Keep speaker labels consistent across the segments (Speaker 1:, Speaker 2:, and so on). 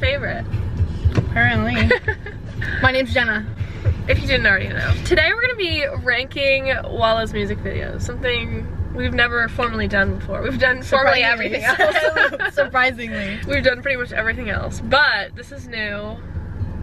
Speaker 1: favorite.
Speaker 2: Apparently. My name's Jenna.
Speaker 1: If you didn't already know. Today we're gonna be ranking Wallows music videos. Something we've never formally done before. We've done formally everything else.
Speaker 2: Surprisingly.
Speaker 1: We've done pretty much everything else. But this is new.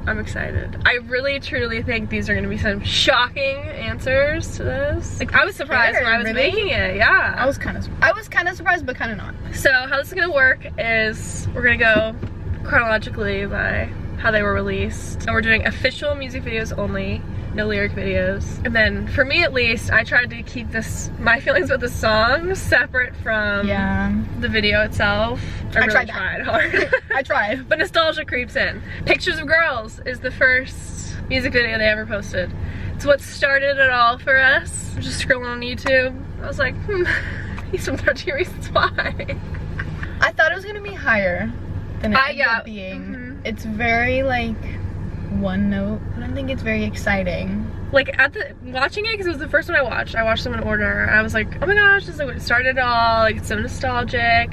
Speaker 1: I'm excited. I really truly think these are gonna be some shocking answers to this. Like, I was surprised when I was making it, yeah.
Speaker 2: I was kind of surprised, but kind of not.
Speaker 1: So how this is gonna work is we're gonna go chronologically by how they were released. And we're doing official music videos only, no lyric videos. And then for me at least, I tried to keep my feelings about the song separate from the video itself. I really tried hard.
Speaker 2: I tried.
Speaker 1: But nostalgia creeps in. Pictures of Girls is the first music video they ever posted. It's what started it all for us. Just scrolling on YouTube. I was like, he's from 13 Reasons Why.
Speaker 2: I thought it was gonna be higher than it ended up being. It's very like one note, but I don't think it's very exciting.
Speaker 1: Like watching it, because it was the first one I watched them in order, and I was like, oh my gosh, this is like what started it all. Like, it's so nostalgic.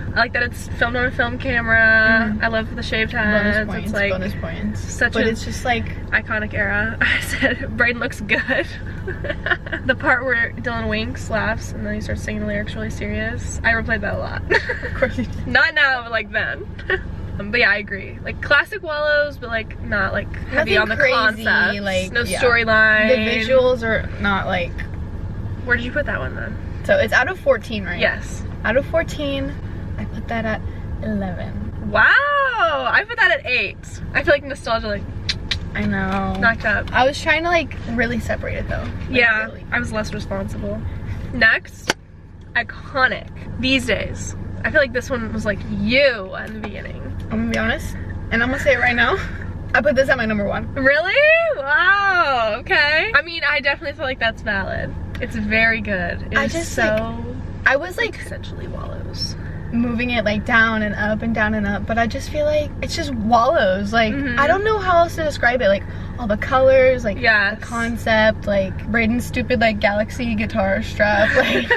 Speaker 1: I like that it's filmed on a film camera. I love the shaved heads.
Speaker 2: Bonus points,
Speaker 1: it's like
Speaker 2: bonus points.
Speaker 1: But it's just like iconic era. I said Braden looks good. The part where Dylan winks, laughs, and then he starts singing the lyrics really serious. I replayed that a lot.
Speaker 2: Of course you did.
Speaker 1: Not now, but like then. But yeah, I agree. Like classic Wallows, but like not like heavy
Speaker 2: Nothing
Speaker 1: on the
Speaker 2: crazy,
Speaker 1: concept.
Speaker 2: like,
Speaker 1: no storyline.
Speaker 2: The visuals are not like.
Speaker 1: Where did you put that one then?
Speaker 2: So it's out of 14, right?
Speaker 1: Yes.
Speaker 2: Out of 14, I put that at 11.
Speaker 1: Wow! I put that at 8. I feel like nostalgia like
Speaker 2: I know.
Speaker 1: knocked up.
Speaker 2: I was trying to like really separate it though. Like,
Speaker 1: yeah,
Speaker 2: really.
Speaker 1: I was less responsible. Next, iconic. These days. I feel like this one was like you at the beginning.
Speaker 2: I'm gonna be honest, and I'm gonna say it right now. I put this at my number 1.
Speaker 1: Really? Wow, okay. I mean, I definitely feel like that's valid. It's very good. It's
Speaker 2: I was like
Speaker 1: essentially Wallows.
Speaker 2: Moving it like down and up and down and up, but I just feel like it's just Wallows. Like, I don't know how else to describe it. Like, all the colors, like the concept, like Braden's stupid like galaxy guitar strap. Like,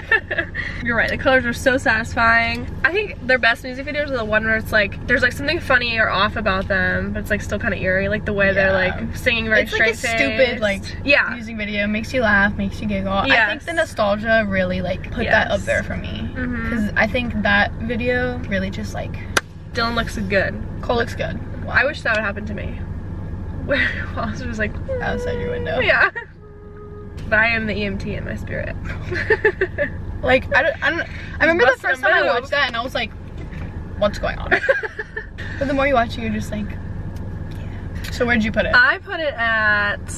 Speaker 1: you're right, the colors are so satisfying. I think their best music videos are the one where it's like there's like something funny or off about them, but it's like still kind of eerie, like the way they're like singing very straight-faced.
Speaker 2: It's like a stupid like music video, makes you laugh, makes you giggle. I think the nostalgia really like put that up there for me, because I think that video really just like
Speaker 1: Dylan looks good.
Speaker 2: Cole looks good. Wow.
Speaker 1: I wish that would happen to me. Where Wallows was like
Speaker 2: outside your window.
Speaker 1: Yeah. But I am the EMT in my spirit.
Speaker 2: Like I remember the first time I watched that and I was like, what's going on? But the more you watch it, you're just like, yeah. So where'd you put it?
Speaker 1: I put it at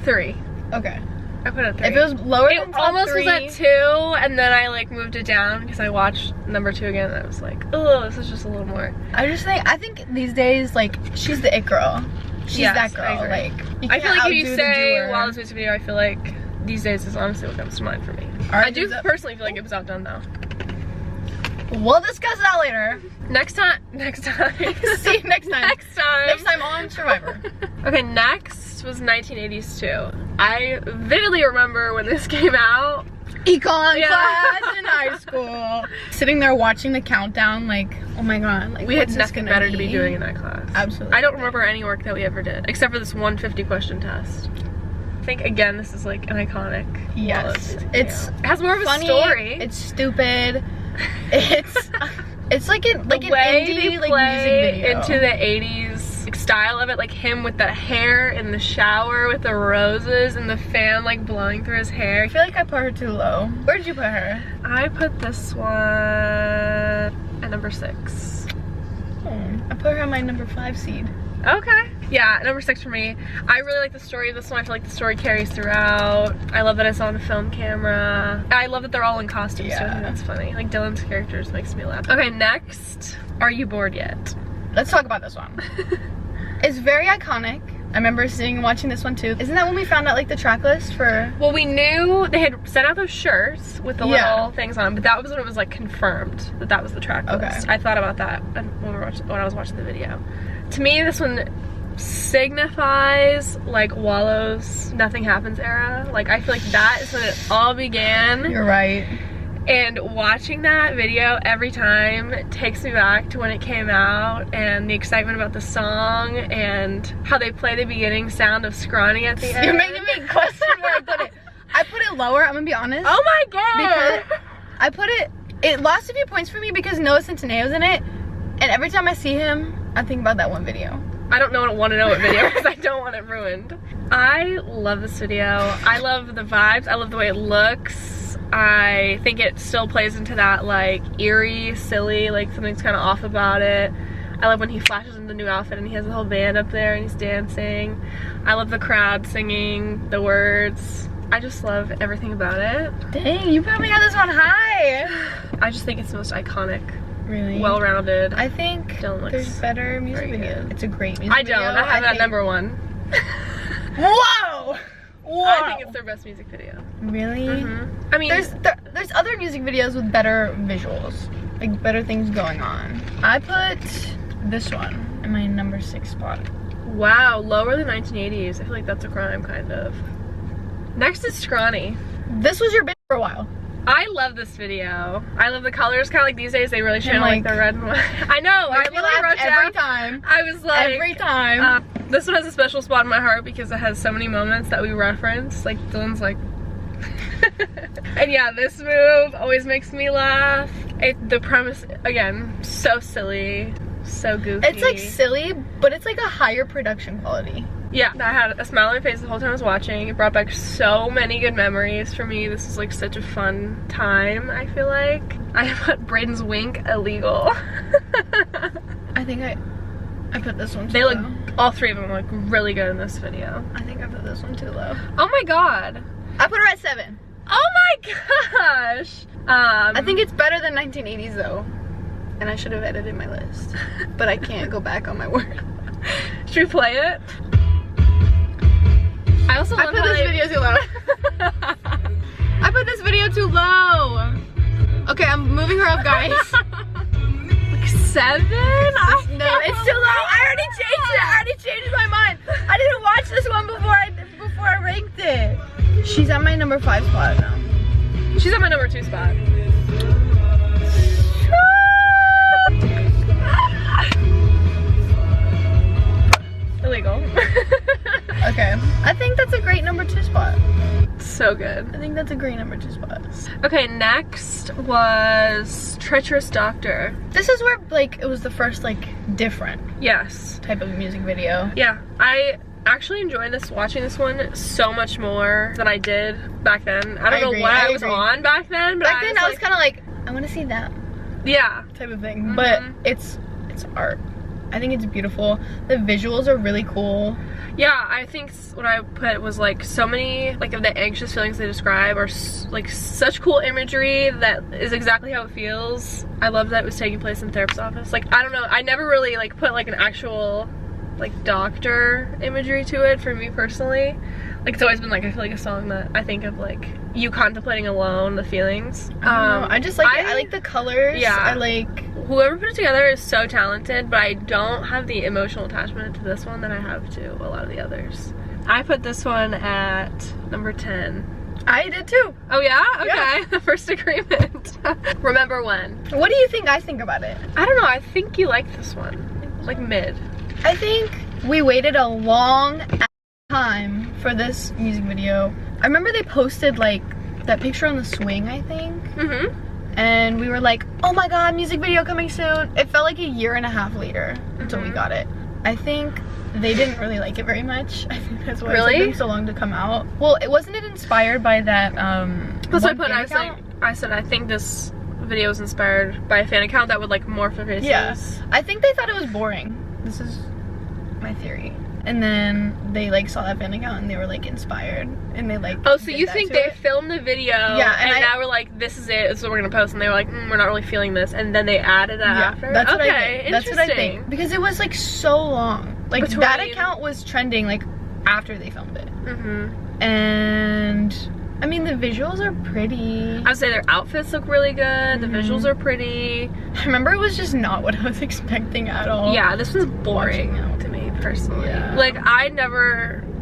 Speaker 1: 3.
Speaker 2: Okay.
Speaker 1: I put it at 3.
Speaker 2: If it was lower than top
Speaker 1: almost
Speaker 2: 3,
Speaker 1: was at 2, and then I like moved it down because I watched number 2 again and I was like, oh, this is just a little more.
Speaker 2: I think these days, like, she's the it girl. She's that girl. Like,
Speaker 1: I feel like if you say Wallows music video, I feel like these days is honestly what comes to mind for me. I do personally feel like it was outdone though.
Speaker 2: We'll discuss that later.
Speaker 1: Next time.
Speaker 2: See you next time. Next time on Survivor.
Speaker 1: Okay, next was 1980s 2. I vividly remember when this came out.
Speaker 2: Econ class in high school. Sitting there watching the countdown, like, oh my god, like,
Speaker 1: we had nothing better to be doing in that class.
Speaker 2: Absolutely.
Speaker 1: I don't remember any work that we ever did, except for this 150 question test. I think again this is like an iconic.
Speaker 2: Yes,
Speaker 1: it has more of a story.
Speaker 2: It's stupid. It's like an indie like music video
Speaker 1: into the 80s style of it, like him with the hair in the shower with the roses and the fan like blowing through his hair.
Speaker 2: I feel like I put her too low. Where did you put her?
Speaker 1: I put this one at number 6.
Speaker 2: I put her on my number 5 seed.
Speaker 1: Okay. Yeah, number 6 for me. I really like the story of this one. I feel like the story carries throughout. I love that it's on a film camera. I love that they're all in costumes too. I think that's funny. Like Dylan's characters makes me laugh. Okay, next. Are you bored yet?
Speaker 2: Let's talk about this one. It's very iconic. I remember sitting and watching this one too. Isn't that when we found out like the track list for? Well,
Speaker 1: we knew they had sent out those shirts with the little things on them, but that was when it was like confirmed that that was the track list. I thought about that when I was watching the video. To me, this one signifies like Wallows Nothing Happens era. Like I feel like that is when it all began.
Speaker 2: You're right.
Speaker 1: And watching that video every time takes me back to when it came out and the excitement about the song and how they play the beginning sound of Scrawny at the end.
Speaker 2: You're making me question where I put it. I put it lower, I'm gonna be honest.
Speaker 1: Oh my god!
Speaker 2: Because I put it lost a few points for me because Noah Centineo's in it, and every time I see him, I think about that one video.
Speaker 1: I don't want to know what video because I don't want it ruined. I love this video. I love the vibes. I love the way it looks. I think it still plays into that like eerie, silly, like something's kind of off about it. I love when he flashes in the new outfit and he has the whole band up there and he's dancing. I love the crowd singing the words. I just love everything about it.
Speaker 2: Dang, you put me on this one high.
Speaker 1: I just think it's the most iconic.
Speaker 2: Really?
Speaker 1: Well-rounded.
Speaker 2: I think there's better music videos. It's a great music video.
Speaker 1: I have that number one.
Speaker 2: Whoa! Whoa!
Speaker 1: I think it's their best music video.
Speaker 2: Really?
Speaker 1: Mm-hmm. I mean,
Speaker 2: there's other music videos with better visuals, like better things going on. I put this one in my number 6 spot.
Speaker 1: Wow, lower than 1980s. I feel like that's a crime, kind of. Next is Scrawny.
Speaker 2: This was your bitch for a while.
Speaker 1: I love this video. I love the colors. Kind of like these days, they really channel like the red and white. I know. I literally wrote down
Speaker 2: every time.
Speaker 1: I was like
Speaker 2: every time.
Speaker 1: This one has a special spot in my heart because it has so many moments that we reference. Like Dylan's like, and yeah, this move always makes me laugh. The premise again, so silly, so goofy.
Speaker 2: It's like silly, but it's like a higher production quality.
Speaker 1: Yeah, I had a smile on my face the whole time I was watching. It brought back so many good memories for me. This is like such a fun time, I feel like. I put Braden's wink illegal.
Speaker 2: I think I put this one too
Speaker 1: They
Speaker 2: low.
Speaker 1: look, all three of them look really good in this video.
Speaker 2: I think I put this one too low.
Speaker 1: Oh my god.
Speaker 2: I put her at 7.
Speaker 1: Oh my gosh.
Speaker 2: I think it's better than 1980s though. And I should have edited my list. But I can't go back on my word.
Speaker 1: Should we play it? I also love
Speaker 2: put this video too low. I put this video too low. Okay, I'm moving her up, guys.
Speaker 1: Like 7?
Speaker 2: No, it's too low. I already changed it. I already changed my mind. I didn't watch this one before I ranked it. She's at my number 5 spot now.
Speaker 1: She's at my number 2 spot. Illegal.
Speaker 2: Okay, I think that's a great number 2 spot.
Speaker 1: So good.
Speaker 2: I think that's a great number 2 spot.
Speaker 1: Okay, next was Treacherous Doctor.
Speaker 2: This is where like it was the first like different type of music video.
Speaker 1: Yeah, I actually enjoyed watching this one so much more than I did back then. I don't know what I was on back then, but
Speaker 2: back then I was kind of like, I want to see that.
Speaker 1: Yeah.
Speaker 2: Type of thing. But it's art. I think it's beautiful. The visuals are really cool.
Speaker 1: Yeah, I think what I put was like so many like of the anxious feelings they describe are like such cool imagery that is exactly how it feels. I love that it was taking place in a therapist's office. Like, I don't know, I never really like put like an actual like doctor imagery to it for me personally. Like, it's always been like, I feel like a song that I think of like you contemplating alone the feelings.
Speaker 2: I just like it. I like the colors.
Speaker 1: Yeah,
Speaker 2: I like
Speaker 1: whoever put it together is so talented, but I don't have the emotional attachment to this one that I have to a lot of the others. I put this one at number 10.
Speaker 2: I did too.
Speaker 1: Oh yeah? Okay.
Speaker 2: Yeah.
Speaker 1: The first agreement. Remember when?
Speaker 2: What do you think I think about it?
Speaker 1: I don't know, I think you like this one. Like mid.
Speaker 2: I think we waited a long time for this music video. I remember they posted like that picture on the swing, I think. And we were like, oh my god, music video coming soon. It felt like a year and a half later until we got it. I think they didn't really like it very much. I think that's why it took them so long to come out. Well, wasn't it inspired by that
Speaker 1: that's what I put. I said I think this video was inspired by a fan account that would like morph their faces.
Speaker 2: Yeah, I think they thought it was boring. This is my theory. And then they like saw that fan account and they were like inspired and they like
Speaker 1: so you think they filmed the video and now we're like, this is it, this is what we're gonna post, and they were like, we're not really feeling this, and then they added that after?
Speaker 2: That's what I think. That's what I think, because it was like so long. Like that account was trending like after they filmed it. And I mean, the visuals are pretty.
Speaker 1: I would say their outfits look really good. The visuals are pretty.
Speaker 2: I remember it was just not what I was expecting at all.
Speaker 1: Yeah, this was boring to me personally. Like, I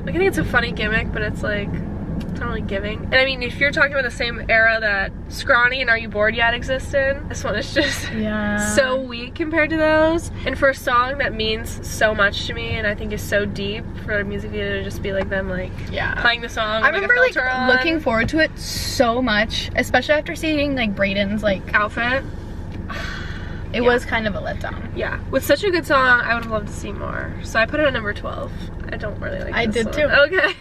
Speaker 1: think it's a funny gimmick, but it's like, I don't not really giving. And I mean, if you're talking about the same era that Scrawny and Are You Bored Yet exist in, this one is just so weak compared to those. And for a song that means so much to me and I think is so deep, for a music video to just be like them like playing the song with,
Speaker 2: I remember like looking forward to it so much, especially after seeing like Brayden's like
Speaker 1: outfit.
Speaker 2: It was kind of a letdown.
Speaker 1: Yeah, with such a good song, I would have loved to see more. So I put it at number 12. I don't really like this one.
Speaker 2: I did too.
Speaker 1: Okay.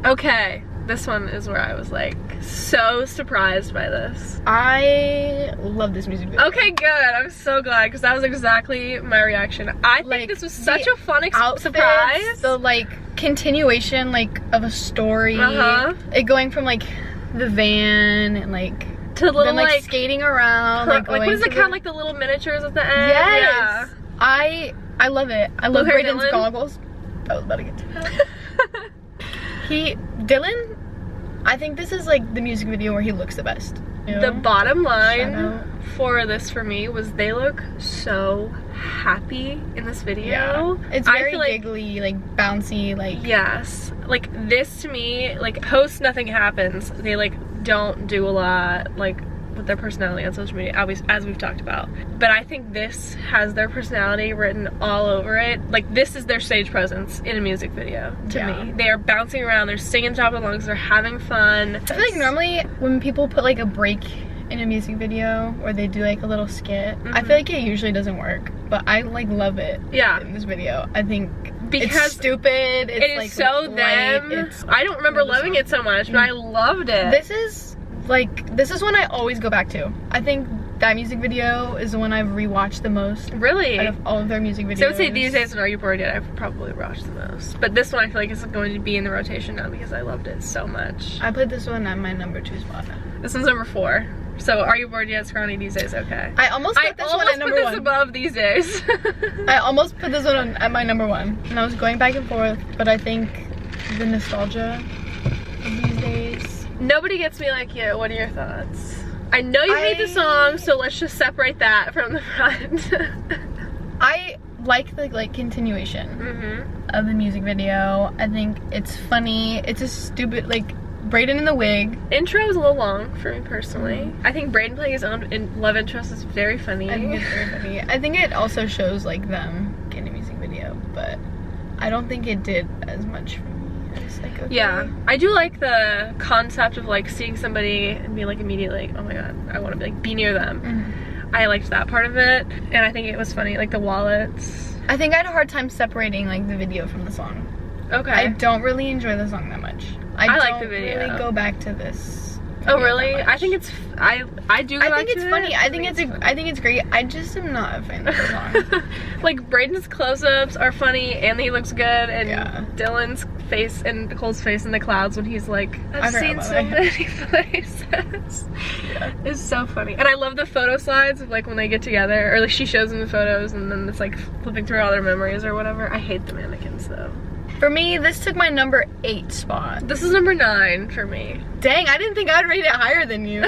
Speaker 1: Okay, this one is where I was like so surprised by this.
Speaker 2: I love this music video.
Speaker 1: Okay, good. I'm so glad because that was exactly my reaction. I think like, this was such a fun surprise.
Speaker 2: The like continuation like of a story. It going from like the van and like
Speaker 1: to the little
Speaker 2: like skating around, like
Speaker 1: what is it called? Like the little miniatures at the end.
Speaker 2: Yes. Yeah. I love it. I love Brayden's goggles. I was about to get to that. Dylan, I think this is like the music video where he looks the best. You know?
Speaker 1: The bottom line for this for me was they look so happy in this video.
Speaker 2: Yeah. It's very giggly, like bouncy, like
Speaker 1: yes. Like this to me, like post Nothing Happens, they like don't do a lot like with their personality on social media, as we've talked about. But I think this has their personality written all over it. Like this is their stage presence in a music video to me. They are bouncing around, they're singing top of the lungs, they're having fun.
Speaker 2: I feel like normally when people put like a break in a music video or they do like a little skit, I feel like it usually doesn't work. But I like love it in this video. I think because it's stupid, it's like
Speaker 1: so them. I don't remember loving it so much, but I loved it.
Speaker 2: This is one I always go back to. I think that music video is the one I've rewatched the most.
Speaker 1: Really?
Speaker 2: Out of all of their music videos.
Speaker 1: So I would say these days when Are You Bored Yet, I've probably watched the most. But this one I feel like is going to be in the rotation now because I loved it so much.
Speaker 2: I put this one at my number 2 spot.
Speaker 1: This one's number 4. So Are You Bored Yet, Scrawny, These Days, okay.
Speaker 2: I almost put this one at number 1.
Speaker 1: I almost put this above These Days.
Speaker 2: I almost put this one at my number 1. And I was going back and forth, but I think the nostalgia of These Days.
Speaker 1: Nobody Gets Me Like You. What are your thoughts? I know you hate the song, so let's just separate that from the front.
Speaker 2: I like the continuation of the music video. I think it's funny. It's a stupid like Brayden in the wig.
Speaker 1: Intro is a little long for me personally. I think Brayden playing his own love interest is very funny.
Speaker 2: I think it's very funny. I think it also shows like them getting a music video, but I don't think it did as much for me. Like, okay.
Speaker 1: Yeah, I do like the concept of like seeing somebody and being like immediately like, oh my god, I want to be near them. I liked that part of it, and I think it was funny, like the wallets.
Speaker 2: I think I had a hard time separating like the video from the song.
Speaker 1: Okay.
Speaker 2: I don't really enjoy the song that much. I
Speaker 1: like the video.
Speaker 2: Really go back to this.
Speaker 1: Oh really? I think it's I do. I
Speaker 2: think it's funny. I think it's great. I just am not a fan of the song.
Speaker 1: Like Brayden's close-ups are funny, and he looks good, and Dylan's face and Nicole's face in the clouds when he's like, I've seen so many places. It's so funny. And I love the photo slides of like when they get together, or like she shows them the photos and then it's like flipping through all their memories or whatever. I hate the mannequins though.
Speaker 2: For me, this took my number 8 spot.
Speaker 1: This is number 9 for me.
Speaker 2: Dang, I didn't think I'd rate it higher than you.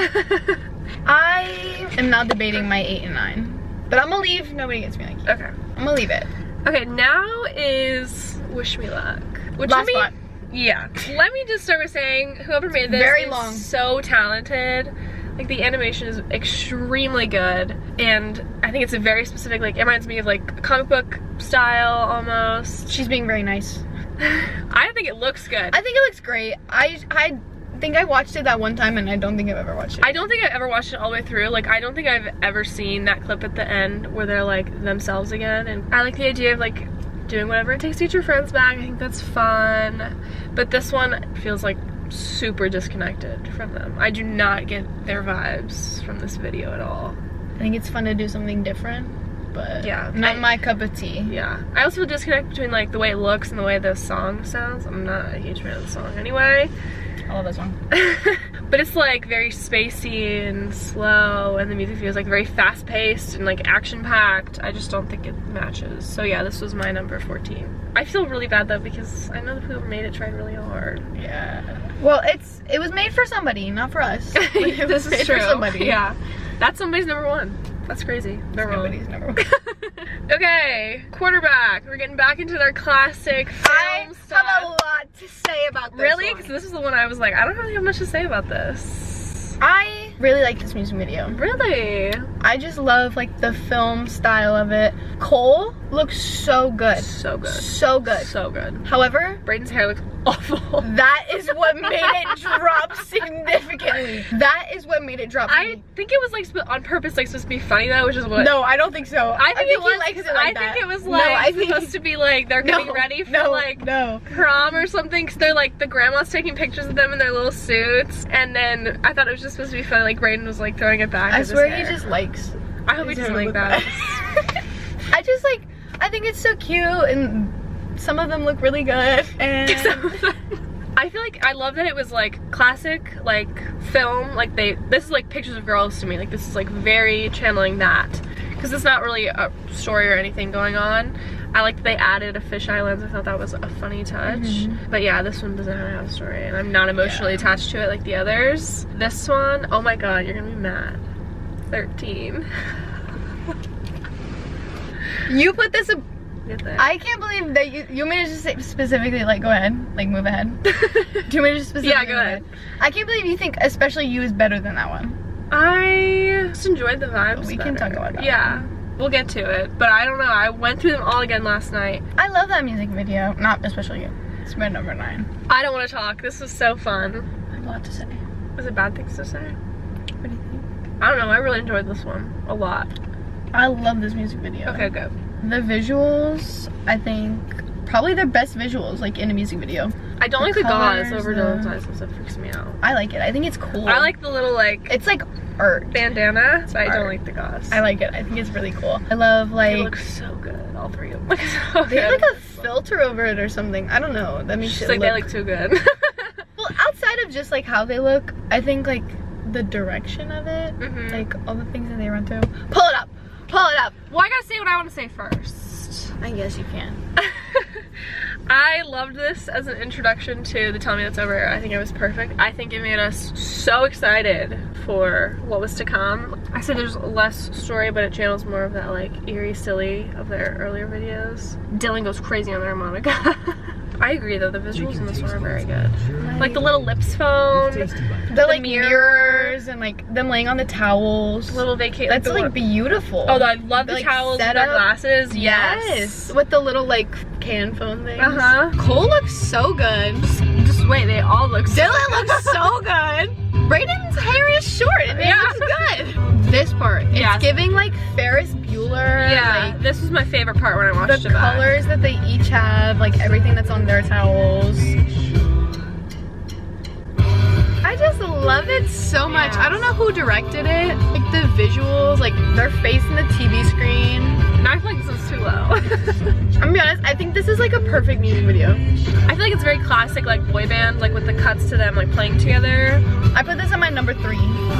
Speaker 2: I am now debating my 8 and 9. But I'm gonna leave Nobody Gets Me Like You.
Speaker 1: Okay.
Speaker 2: I'm gonna leave it.
Speaker 1: Okay, now is Wish Me Luck. Which
Speaker 2: last spot.
Speaker 1: Yeah. Let me just start with saying whoever made this is so talented. Like the animation is extremely good, and I think it's a very specific, like it reminds me of like a comic book style almost.
Speaker 2: She's being very nice.
Speaker 1: I think it looks good.
Speaker 2: I think it looks great. I think I watched it that one time and I don't think I've ever watched it.
Speaker 1: I don't think I've ever watched it all the way through. Like I don't think I've ever seen that clip at the end where they're like themselves again, and I like the idea of like doing whatever it takes to get your friends back. I think that's fun. But this one feels like super disconnected from them. I do not get their vibes from this video at all.
Speaker 2: I think it's fun to do something different, but
Speaker 1: yeah,
Speaker 2: not my cup of tea.
Speaker 1: Yeah. I also feel disconnected between like the way it looks and the way the song sounds. I'm not a huge fan of the song anyway.
Speaker 2: I love that song.
Speaker 1: But it's like very spacey and slow, and the music video is like very fast paced and like action packed. I just don't think it matches. So yeah, this was my number 14. I feel really bad though because I know the people who made it tried really hard.
Speaker 2: Yeah. Well, it was made for somebody, not for us. It was made for somebody.
Speaker 1: Yeah. That's somebody's number 1. That's crazy.
Speaker 2: Nobody's number 1.
Speaker 1: Okay, quarterback. We're getting back into their classic film stuff.
Speaker 2: I have a lot to say about this.
Speaker 1: Really? Because this is the one I was like, I don't really have much to say about this.
Speaker 2: I really like this music video.
Speaker 1: Really?
Speaker 2: I just love like the film style of it. Cole looks so good.
Speaker 1: So good.
Speaker 2: So good.
Speaker 1: So good.
Speaker 2: However,
Speaker 1: Brayden's hair looks awful.
Speaker 2: That is what made it drop significantly. That is what made it drop.
Speaker 1: I think it was like on purpose, like supposed to be funny though, which is what.
Speaker 2: No, I don't think so.
Speaker 1: I think it was.
Speaker 2: He likes it like
Speaker 1: I think it was like supposed to be like they're getting ready for like prom or something. Cause they're like the grandma's taking pictures of them in their little suits, and then I thought it was just supposed to be funny. Like Brayden was like throwing it back.
Speaker 2: I swear he just likes.
Speaker 1: I hope he doesn't like that.
Speaker 2: I just like. I think it's so cute, and some of them look really good. And
Speaker 1: I feel like I love that it was like classic like film. Like this is like pictures of girls to me. Like this is like very channeling that, because it's not really a story or anything going on. I like that they added a fisheye lens. I thought that was a funny touch. But yeah, this one doesn't have a story, and I'm not emotionally attached to it like the others. This one, oh my god, you're gonna be mad. 13.
Speaker 2: You put this up. I can't believe that you want me to just say specifically, like, go ahead, like, move ahead. Do you want me to just specifically?
Speaker 1: Yeah, go ahead.
Speaker 2: I can't believe you think especially you is better than that one.
Speaker 1: I just enjoyed the vibes.
Speaker 2: We can talk about that.
Speaker 1: Yeah, we'll get to it. But I don't know, I went through them all again last night.
Speaker 2: I love that music video. Not especially you. It's my number 9.
Speaker 1: I don't want to talk. This was so fun.
Speaker 2: I have a lot to say.
Speaker 1: Was it bad things to say?
Speaker 2: What do you think?
Speaker 1: I don't know, I really enjoyed this one a lot.
Speaker 2: I love this music video.
Speaker 1: Okay, good.
Speaker 2: The visuals, I think, probably their best visuals, like, in a music video.
Speaker 1: I don't like the gauze over Dylan's eyes, so it freaks me out.
Speaker 2: I like it. I think it's cool.
Speaker 1: I like the little, like...
Speaker 2: It's like art.
Speaker 1: Bandana, so I don't like the gauze.
Speaker 2: I like it. I think it's really cool. I love, like...
Speaker 1: They look so good, all three of them look so good.
Speaker 2: They have, like, a filter over it or something. I don't know. That makes it
Speaker 1: like
Speaker 2: look...
Speaker 1: they look too good.
Speaker 2: Well, outside of just, like, how they look, I think, like, the direction of it, like, all the things that they run through. Pull it up! Pull it up!
Speaker 1: Well, I gotta say what I want to say first.
Speaker 2: I guess you can.
Speaker 1: I loved this as an introduction to the Tell Me That's Over. I think it was perfect. I think it made us so excited for what was to come. I said there's less story, but it channels more of that like eerie, silly of their earlier videos. Dylan goes crazy on the harmonica. I agree though, the visuals in this one are very good. Like the little lips phone,
Speaker 2: the like mirrors, and like them laying on the towels.
Speaker 1: Little vacation.
Speaker 2: That's like beautiful.
Speaker 1: Oh, I love the like, towels with their glasses. Yes.
Speaker 2: With the little like can phone things.
Speaker 1: Cole looks so good. Just wait, they all look so
Speaker 2: Dylan looks so good. Brayden's hair is short and it looks good. This part, it's giving like Ferris Bueller.
Speaker 1: Yeah, like, this was my favorite part when I watched it.
Speaker 2: The colors that they each have, like everything that's on their towels. I just love it so much. I don't know who directed it. Like the visuals, like their face in the TV screen.
Speaker 1: Now I feel like this is too low.
Speaker 2: I'm gonna be honest, I think this is like a perfect music video.
Speaker 1: I feel like it's very classic, like boy band, like with the cuts to them like playing together.
Speaker 2: I put this on my number 3.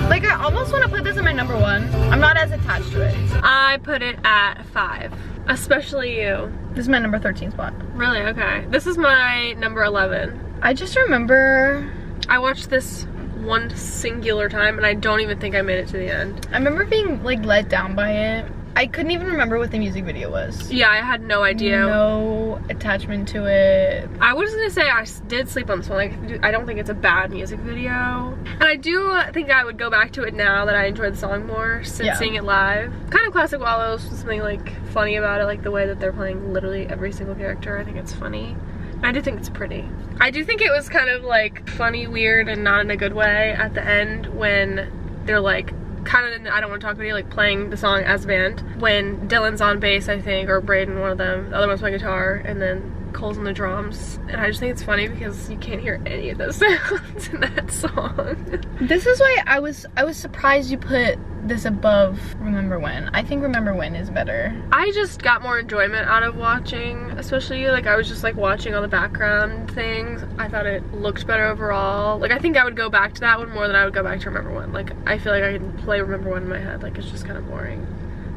Speaker 2: Like I almost want to put this on my number 1. I'm not as attached to it.
Speaker 1: I put it at 5, especially you.
Speaker 2: This is my number 13 spot.
Speaker 1: Really? Okay. This is my number 11.
Speaker 2: I just remember
Speaker 1: I watched this one singular time and I don't even think I made it to the end.
Speaker 2: I remember being like let down by it. I couldn't even remember what the music video was.
Speaker 1: Yeah, I had no idea.
Speaker 2: No attachment to it.
Speaker 1: I was gonna say I did sleep on this one. Like, I don't think it's a bad music video. And I do think I would go back to it now that I enjoyed the song more since seeing it live. Kind of classic Wallows, something like funny about it, like the way that they're playing literally every single character. I think it's funny. I do think it's pretty. I do think it was kind of like funny, weird, and not in a good way at the end when they're like kind of, I don't want to talk about it, like playing the song as a band. When Dylan's on bass, I think, or Brayden, one of them, the other one's playing guitar, and then Cole's on the drums. And I just think it's funny because you can't hear any of those sounds in that song. This is why I was surprised you put this above Remember When. I think Remember When is better. I just got more enjoyment out of watching, especially like I was just like watching all the background things. I thought it looked better overall. Like I think I would go back to that one more than I would go back to Remember When. Like I feel like I can play Remember When in my head. Like it's just kind of boring.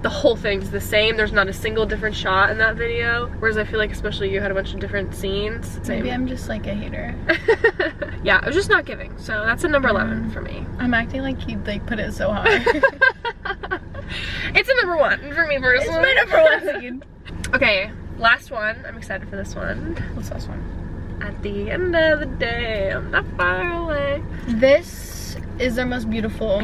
Speaker 1: The whole thing's the same. There's not a single different shot in that video. Whereas I feel like especially you had a bunch of different scenes.
Speaker 2: Maybe I'm just like a hater.
Speaker 1: Yeah, I was just not giving. So that's a number 11 for me.
Speaker 2: I'm acting like you like put it so high.
Speaker 1: It's a number one for me personally.
Speaker 2: It's my number one scene.
Speaker 1: Okay, last one. I'm excited for this one.
Speaker 2: What's this one?
Speaker 1: At the end of the day, I'm not far away.
Speaker 2: This is their most beautiful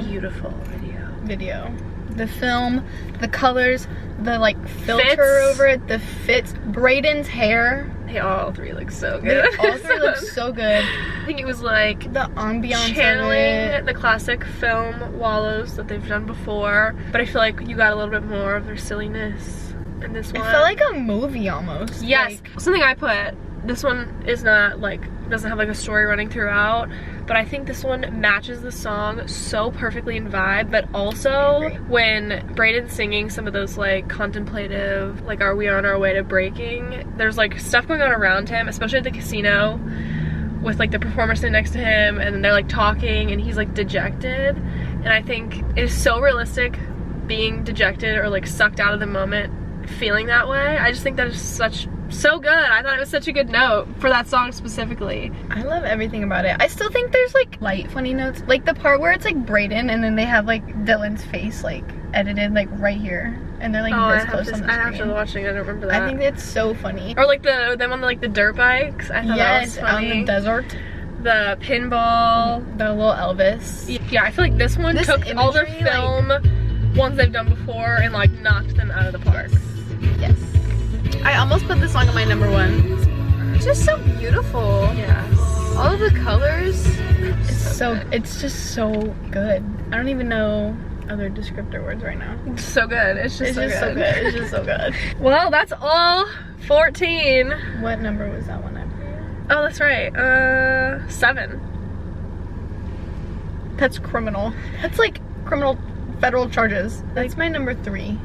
Speaker 2: video. The film, the colors, the like filter over it, the fits, Brayden's hair.
Speaker 1: They all three look so good.
Speaker 2: They all three look so good.
Speaker 1: I think it was like
Speaker 2: the ambiance
Speaker 1: channeling the classic film Wallows that they've done before, but I feel like you got a little bit more of their silliness in this one.
Speaker 2: It felt like a movie almost.
Speaker 1: Yes, like, something I put. This one is not like, doesn't have like a story running throughout, but I think this one matches the song so perfectly in vibe, but also when Brayden's singing some of those like contemplative, like are we on our way to breaking, there's like stuff going on around him, especially at the casino with like the performer sitting next to him and they're like talking and he's like dejected, and I think it is so realistic being dejected or like sucked out of the moment feeling that way. I just think that is so good. I thought it was such a good note for that song specifically.
Speaker 2: I love everything about it. I still think there's like light funny notes, like the part where it's like Brayden and then they have like Dylan's face like edited like right here and they're like this close on the screen.
Speaker 1: I have to watch it. I don't remember that.
Speaker 2: I think it's so funny.
Speaker 1: Or like them on the dirt bikes. I thought that was funny.
Speaker 2: On the desert.
Speaker 1: The pinball.
Speaker 2: The little Elvis.
Speaker 1: Yeah, I feel like this one took all their film ones they've done before and like knocked them out of the park.
Speaker 2: Yes. I almost put this song on my number one. It's just so beautiful.
Speaker 1: Yes.
Speaker 2: All of the colors. It's just so good. I don't even know other descriptor words right now.
Speaker 1: It's so good. It's just so good.
Speaker 2: It's just so good.
Speaker 1: Well, that's all 14.
Speaker 2: What number was that one at?
Speaker 1: Oh, that's right. 7.
Speaker 2: That's criminal. That's like criminal federal charges. That's my number 3.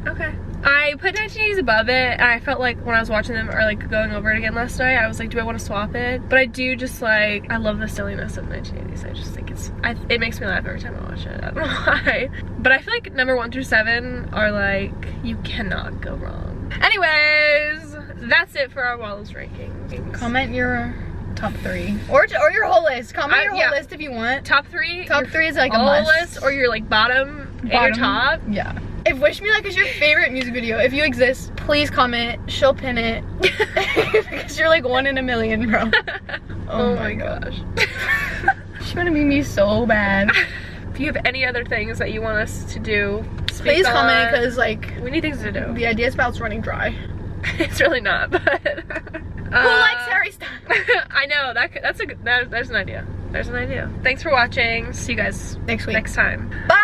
Speaker 1: Okay. I put 1980s above it, and I felt like when I was watching them or like going over it again last night, I was like, do I want to swap it? But I do just like, I love the silliness of 1980s. I just think it makes me laugh every time I watch it. I don't know why. But I feel like number 1 through 7 are like, you cannot go wrong. Anyways, that's it for our Wallows rankings.
Speaker 2: Comment your top 3 or your whole list. Comment your whole list if you want.
Speaker 1: Top 3.
Speaker 2: Top 3 is like a must.
Speaker 1: List or your like bottom and your top.
Speaker 2: Yeah. If Wish Me Luck is your favorite music video, if you exist, please comment. She'll pin it. Because you're like 1 in a million, bro.
Speaker 1: Oh my gosh.
Speaker 2: She's gonna be me so bad.
Speaker 1: If you have any other things that you want us to do,
Speaker 2: please comment, because like
Speaker 1: we need things to do.
Speaker 2: The idea spout's running dry.
Speaker 1: It's really not, but
Speaker 2: who likes Harry Styles?
Speaker 1: I know there's an idea. There's an idea. Thanks for watching. See you guys
Speaker 2: next week.
Speaker 1: Next time.
Speaker 2: Bye.